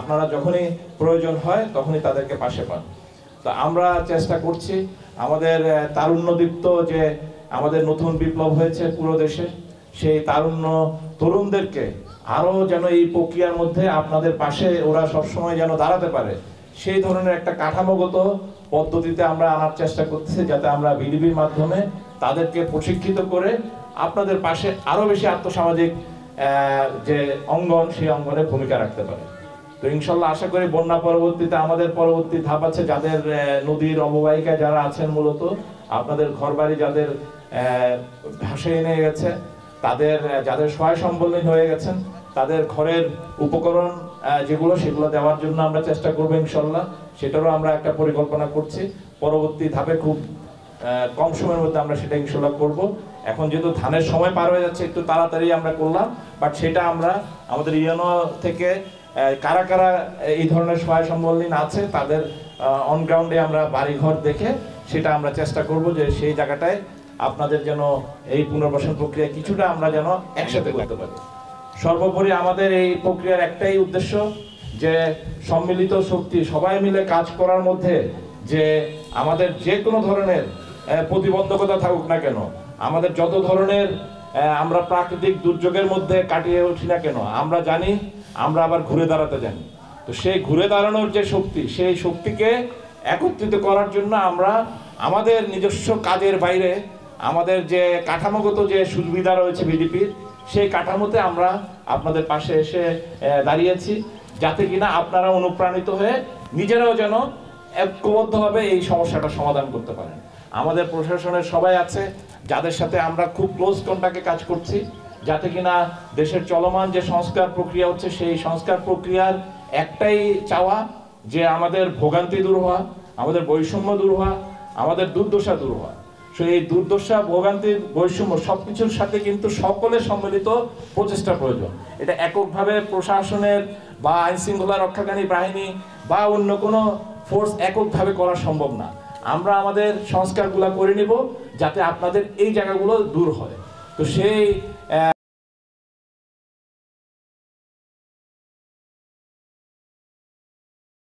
আপনারা যখনই প্রয়োজন হয় তখনই তাদেরকে পাশে পান। তো আমরা চেষ্টা করছি আমাদের তারুণ্যদীপ্ত যে আমাদের নতুন বিপ্লব হয়েছে পুরো দেশে, সেই তারুণ্য তরুণদেরকে আরও যেন এই প্রক্রিয়ার মধ্যে আপনাদের পাশে ওরা সবসময় যেন দাঁড়াতে পারে, সেই ধরনের একটা কাঠামোগত পদ্ধতিতে আমরা আনার চেষ্টা করতেছি, যাতে আমরা ভিডিপির মাধ্যমে তাদেরকে প্রশিক্ষিত করে আপনাদের পাশে আরও বেশি আর্থসামাজিক যে অঙ্গন, সেই অঙ্গনে ভূমিকা রাখতে পারে। তো ইনশাল্লাহ আশা করি বন্যা পরবর্তীতে আমাদের পরবর্তী ধাপ আছে, যাদের নদীর অববাহিকায় যারা আছেন, মূলত আপনাদের ঘরবাড়ি যাদের ভাসিয়ে নিয়ে গেছে, তাদের যাদের সহায় সম্বলহীন হয়ে গেছেন, তাদের ঘরের উপকরণ যেগুলো সেগুলো দেওয়ার জন্য আমরা চেষ্টা করবো ইনশাল্লাহ। সেটারও আমরা একটা পরিকল্পনা করছি। পরবর্তী ধাপে খুব কম সময়ের মধ্যে আমরা সেটা ইনশাল্লাহ করব। এখন যেহেতু ধানের সময় পার হয়ে যাচ্ছে, একটু তাড়াতাড়ি আমরা করলাম, বাট সেটা আমরা আমাদের ইউনো থেকে কারা কারা এই ধরনের সহায় সম্বলহীন আছে তাদের অন গ্রাউন্ডে আমরা বাড়িঘর দেখে সেটা আমরা চেষ্টা করব যে সেই জায়গাটায় আপনাদের যেন এই পুনর্বাসন প্রক্রিয়া কিছুটা আমরা যেন একসাথে করতে পারি। সর্বোপরি আমাদের এই প্রক্রিয়ার একটাই উদ্দেশ্য, যে সম্মিলিত শক্তি, সবাই মিলে কাজ করার মধ্যে যে আমাদের যে কোনো ধরনের প্রতিবন্ধকতা থাকুক না কেন, আমাদের যত ধরনের আমরা প্রাকৃতিক দুর্যোগের মধ্যে কাটিয়ে উঠি না কেন, আমরা জানি আমরা আবার ঘুরে দাঁড়াতে জানি। তো সেই ঘুরে দাঁড়ানোর যে শক্তি, সেই শক্তিকে একত্রিত করার জন্য আমরা আমাদের নিজস্ব কাজের বাইরে আমাদের যে কাঠামোগত যে সুবিধা রয়েছে ভিডিপির, সেই কাঠামোতে আমরা আপনাদের পাশে এসে দাঁড়িয়েছি, যাতে কিনা আপনারা অনুপ্রাণিত হয়ে নিজেরাও যেন ঐক্যবদ্ধভাবে এই সমস্যাটা সমাধান করতে পারেন। আমাদের প্রশাসনের সবাই আছে যাদের সাথে আমরা খুব ক্লোজ কন্টাক্টে কাজ করছি, যাতে কিনা দেশের চলমান যে সংস্কার প্রক্রিয়া হচ্ছে, সেই সংস্কার প্রক্রিয়ার একটাই চাওয়া যে আমাদের ভোগান্তি দূর হওয়া, আমাদের বৈষম্য দূর হওয়া, আমাদের দুর্দশা দূর হওয়া। এই দুর্দশা, ভোগান্তির, বৈষম্য সবকিছুর সাথে কিন্তু সকলের সম্মিলিত প্রচেষ্টা প্রয়োজন। এটা এককভাবে প্রশাসনের বা আইন শৃঙ্খলা রক্ষাকারী বাহিনী বা অন্য কোনো ফোর্স এককভাবে করা সম্ভব না। আমরা আমাদের সংস্কারগুলো করে নিব যাতে আপনাদের এই জায়গাগুলো দূর হয়। তো সেই